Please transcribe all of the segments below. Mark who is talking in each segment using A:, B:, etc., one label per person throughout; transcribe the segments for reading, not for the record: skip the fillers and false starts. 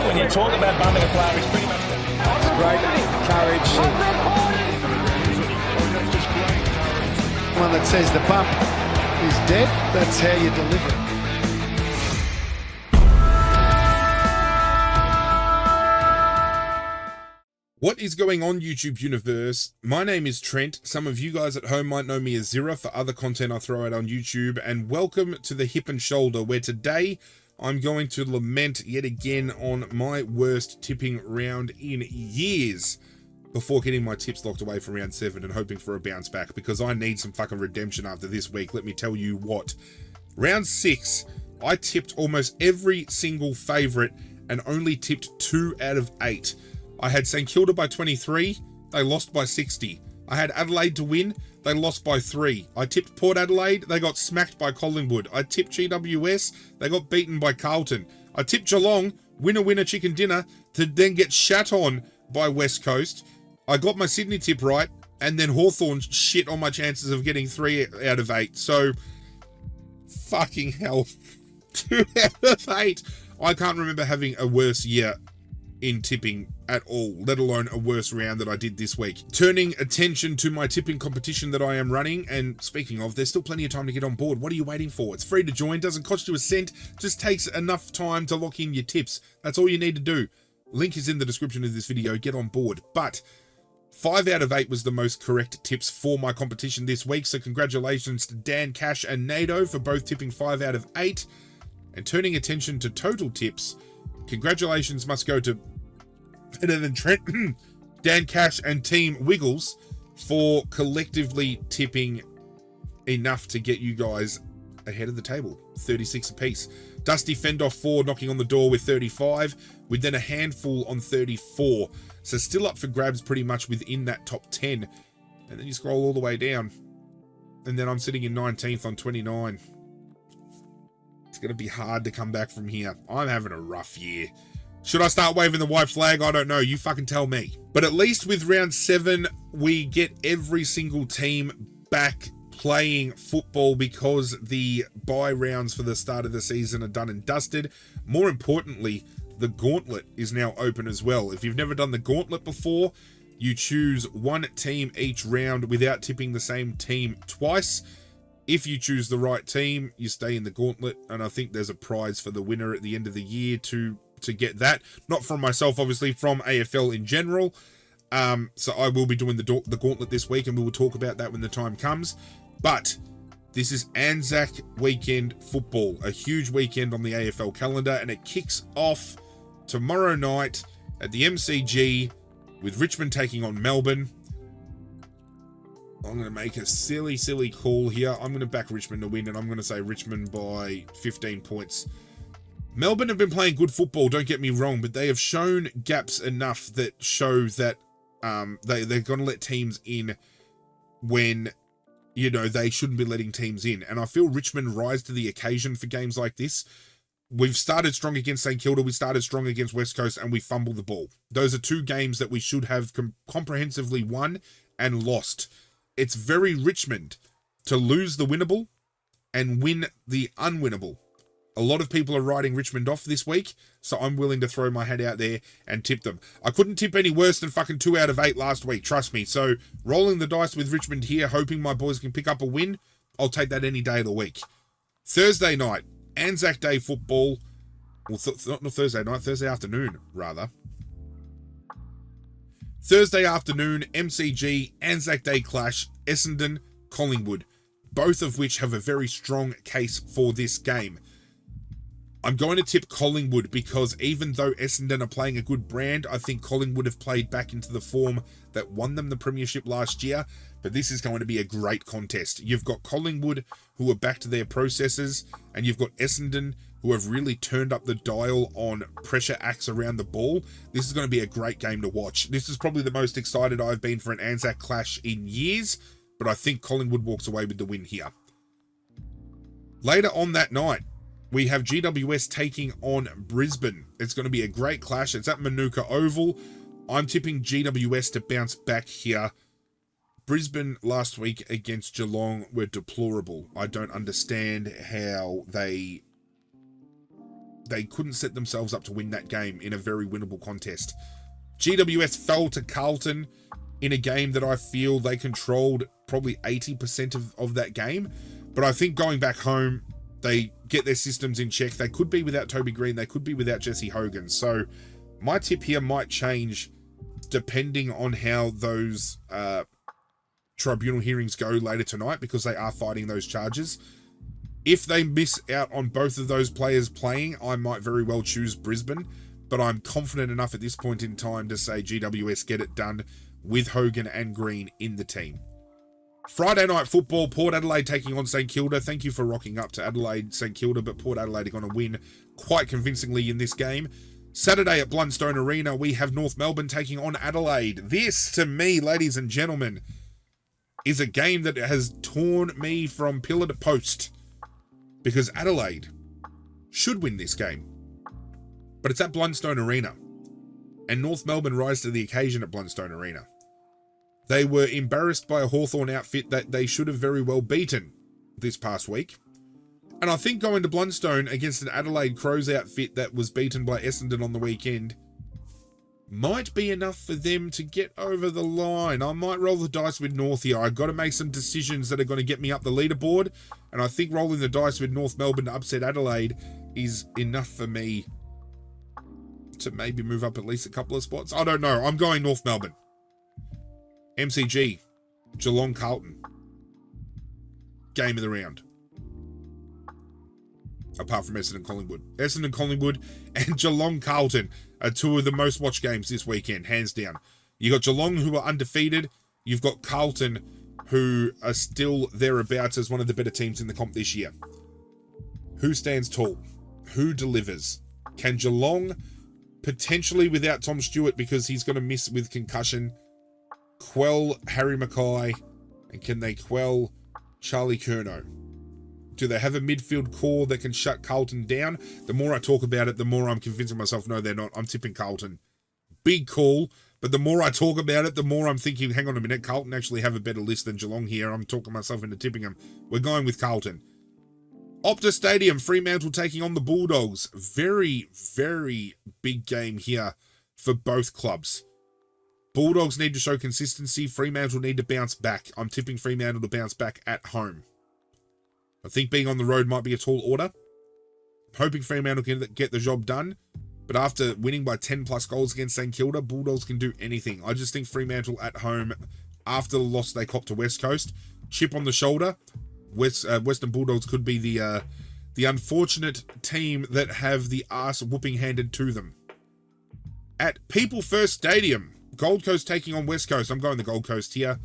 A: When you talk about bumping a player, it's pretty much
B: great courage. One that says the bump is dead, that's how you deliver it.
C: What is going on, YouTube universe? My name is Trent. Some of you guys at home might know me as Zirra for other content I throw out on YouTube, and welcome to the Hip and Shoulder, where today I'm going to lament yet again on my worst tipping round in years before getting my tips locked away for round 7 and hoping for a bounce back, because I need some fucking redemption after this week. Let me tell you what. Round 6, I tipped almost every single favourite and only tipped 2 out of 8. I had St Kilda by 23, they lost by 60. I had Adelaide to win, they lost by 3. I tipped Port Adelaide, they got smacked by Collingwood. I tipped GWS, they got beaten by Carlton. I tipped Geelong, winner chicken dinner, to then get shat on by West Coast. I got my Sydney tip right, and then Hawthorn shit on my chances of getting 3 out of 8. So, fucking hell. 2 out of 8. I can't remember having a worse year in tipping at all, let alone a worse round that I did this week. Turning attention to my tipping competition that I am running, and speaking of, there's still plenty of time to get on board. What are you waiting for? It's free to join, doesn't cost you a cent, just takes enough time to lock in your tips. That's all you need to do. Link is in the description of this video, get on board. But 5 out of 8 was the most correct tips for my competition this week, so congratulations to Dan, Cash and Nado for both tipping 5 out of 8. And turning attention to total tips, congratulations must go to better than Trent, Dan Cash and Team Wiggles for collectively tipping enough to get you guys ahead of the table, 36 apiece. Dusty Fendoff 4 knocking on the door with 35, with then a handful on 34. So still up for grabs pretty much within that top 10. And then you scroll all the way down. And then I'm sitting in 19th on 29. It's going to be hard to come back from here. I'm having a rough year. Should I start waving the white flag? I don't know. You fucking tell me. But at least with round 7, we get every single team back playing football because the bye rounds for the start of the season are done and dusted. More importantly, the gauntlet is now open as well. If you've never done the gauntlet before, you choose one team each round without tipping the same team twice. If you choose the right team, you stay in the gauntlet, and I think there's a prize for the winner at the end of the year to get that. Not from myself, obviously, from AFL in general. So I will be doing the gauntlet this week, and we will talk about that when the time comes. But this is Anzac Weekend football, a huge weekend on the AFL calendar, and it kicks off tomorrow night at the MCG with Richmond taking on Melbourne. I'm going to make a silly call here. I'm going to back Richmond to win, and I'm going to say Richmond by 15 points. Melbourne have been playing good football, don't get me wrong, but they have shown gaps enough that show that they're going to let teams in when, you know, they shouldn't be letting teams in. And I feel Richmond rise to the occasion for games like this. We've started strong against St Kilda, we started strong against West Coast, and we fumbled the ball. Those are 2 games that we should have comprehensively won and lost. It's very Richmond to lose the winnable and win the unwinnable. A lot of people are writing Richmond off this week, so I'm willing to throw my head out there and tip them. I couldn't tip any worse than fucking 2 out of 8 last week, trust me. So rolling the dice with Richmond here, hoping my boys can pick up a win, I'll take that any day of the week. Thursday night, Anzac Day football. Well, not Thursday night, Thursday afternoon, rather. Thursday afternoon, MCG, Anzac Day clash, Essendon, Collingwood. Both of which have a very strong case for this game. I'm going to tip Collingwood because even though Essendon are playing a good brand, I think Collingwood have played back into the form that won them the premiership last year. But this is going to be a great contest. You've got Collingwood, who are back to their processes, and you've got Essendon, who have really turned up the dial on pressure acts around the ball. This is going to be a great game to watch. This is probably the most excited I've been for an Anzac clash in years, but I think Collingwood walks away with the win here. Later on that night, we have GWS taking on Brisbane. It's going to be a great clash. It's at Manuka Oval. I'm tipping GWS to bounce back here. Brisbane last week against Geelong were deplorable. I don't understand how they they couldn't set themselves up to win that game in a very winnable contest. GWS fell to Carlton in a game that I feel they controlled probably 80% of that game. But I think going back home, they get their systems in check. They could be without Toby Green. They could be without Jesse Hogan. So my tip here might change depending on how those tribunal hearings go later tonight, because they are fighting those charges. If they miss out on both of those players playing, I might very well choose Brisbane, but I'm confident enough at this point in time to say GWS get it done with Hogan and Green in the team. Friday night football, Port Adelaide taking on St Kilda. Thank you for rocking up to Adelaide, St Kilda, but Port Adelaide are going to win quite convincingly in this game. Saturday at Blundstone Arena, we have North Melbourne taking on Adelaide. This, to me, ladies and gentlemen, is a game that has torn me from pillar to post, because Adelaide should win this game. But it's at Blundstone Arena, and North Melbourne rise to the occasion at Blundstone Arena. They were embarrassed by a Hawthorn outfit that they should have very well beaten this past week. And I think going to Blundstone against an Adelaide Crows outfit that was beaten by Essendon on the weekend might be enough for them to get over the line. I might roll the dice with North here. I've got to make some decisions that are going to get me up the leaderboard, and I think rolling the dice with North Melbourne to upset Adelaide is enough for me to maybe move up at least a couple of spots. I don't know. I'm going North Melbourne. MCG, Geelong Carlton. Game of the round. Apart from Essendon Collingwood. Essendon Collingwood and Geelong Carlton are two of the most watched games this weekend, hands down. You got Geelong, who are undefeated. You've got Carlton, who are still thereabouts as one of the better teams in the comp this year. Who stands tall? Who delivers? Can Geelong, potentially without Tom Stewart because he's going to miss with concussion, quell Harry Mackay? And can they quell Charlie Curnow? Do they have a midfield core that can shut Carlton down? The more I talk about it, the more I'm convincing myself, no, they're not. I'm tipping Carlton. Big call, but the more I talk about it, the more I'm thinking, hang on a minute, Carlton actually have a better list than Geelong here. I'm talking myself into tipping them. We're going with Carlton. Optus Stadium, Fremantle taking on the Bulldogs. Very, very big game here for both clubs. Bulldogs need to show consistency. Fremantle need to bounce back. I'm tipping Fremantle to bounce back at home. I think being on the road might be a tall order. I'm hoping Fremantle can get the job done. But after winning by 10 plus goals against St Kilda, Bulldogs can do anything. I just think Fremantle at home, after the loss they copped to West Coast, chip on the shoulder. Western Bulldogs could be the unfortunate team that have the arse whooping handed to them. At People First Stadium, Gold Coast taking on West Coast. I'm going the Gold Coast here.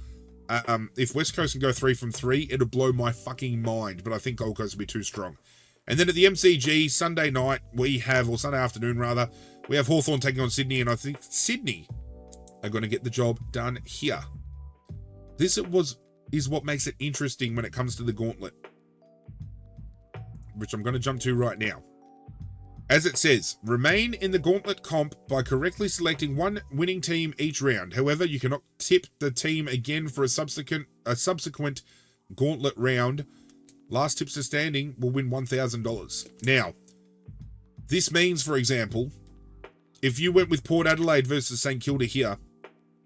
C: If West Coast can go 3 from 3, it'll blow my fucking mind, but I think Gold Coast will be too strong. And then at the MCG, Sunday night, Sunday afternoon rather, we have Hawthorn taking on Sydney, and I think Sydney are going to get the job done here. This is what makes it interesting when it comes to the gauntlet, which I'm going to jump to right now. As it says, remain in the gauntlet comp by correctly selecting one winning team each round. However, you cannot tip the team again for a subsequent gauntlet round. Last tipster standing will win $1,000. Now, this means, for example, if you went with Port Adelaide versus St Kilda here,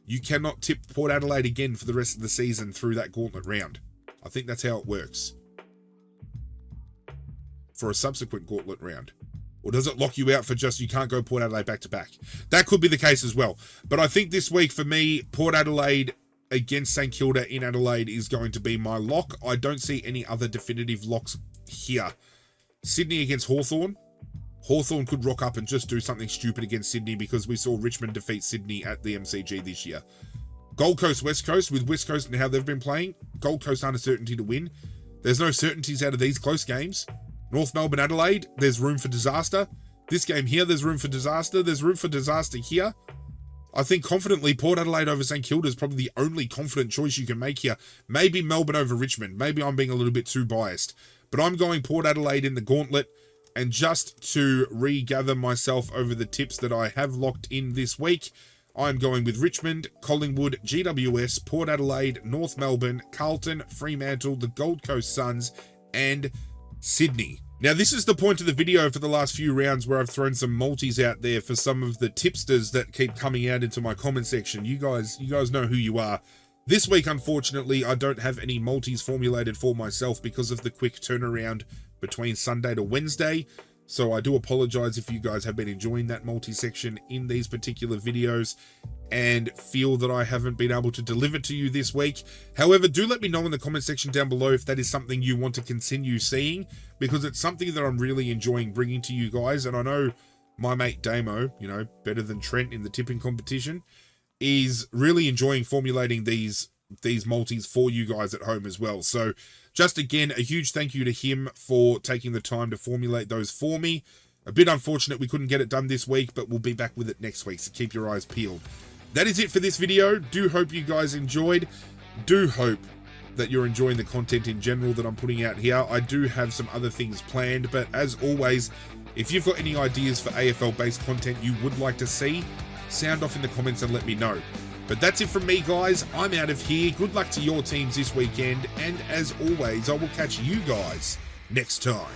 C: you cannot tip Port Adelaide again for the rest of the season through that gauntlet round. I think that's how it works. For a subsequent gauntlet round. Or does it lock you out for just you can't go Port Adelaide back to back? That could be the case as well. But I think this week for me, Port Adelaide against St Kilda in Adelaide is going to be my lock. I don't see any other definitive locks here. Sydney against Hawthorn. Hawthorn could rock up and just do something stupid against Sydney because we saw Richmond defeat Sydney at the MCG this year. Gold Coast, West Coast, with West Coast and how they've been playing, Gold Coast aren't a certainty to win. There's no certainties out of these close games. North Melbourne, Adelaide, there's room for disaster. This game here, there's room for disaster. There's room for disaster here. I think confidently Port Adelaide over St Kilda is probably the only confident choice you can make here. Maybe Melbourne over Richmond. Maybe I'm being a little bit too biased. But I'm going Port Adelaide in the gauntlet. And just to regather myself over the tips that I have locked in this week, I'm going with Richmond, Collingwood, GWS, Port Adelaide, North Melbourne, Carlton, Fremantle, the Gold Coast Suns, and Sydney. Now, this is the point of the video for the last few rounds where I've thrown some multis out there for some of the tipsters that keep coming out into my comment section. You guys know who you are. This week, unfortunately, I don't have any multis formulated for myself because of the quick turnaround between Sunday to Wednesday. So I do apologize if you guys have been enjoying that multi-section in these particular videos and feel that I haven't been able to deliver to you this week. However, do let me know in the comment section down below if that is something you want to continue seeing, because it's something that I'm really enjoying bringing to you guys. And I know my mate Damo, you know, better than Trent in the tipping competition, is really enjoying formulating these multis for you guys at home as well. So just again, a huge thank you to him for taking the time to formulate those for me. A bit unfortunate we couldn't get it done this week, but we'll be back with it next week, so keep your eyes peeled. That is it for this video. Do hope you guys enjoyed. Do hope that you're enjoying the content in general that I'm putting out here. I do have some other things planned, but as always, if you've got any ideas for AFL-based content you would like to see, sound off in the comments and let me know. But that's it from me, guys. I'm out of here. Good luck to your teams this weekend. And as always, I will catch you guys next time.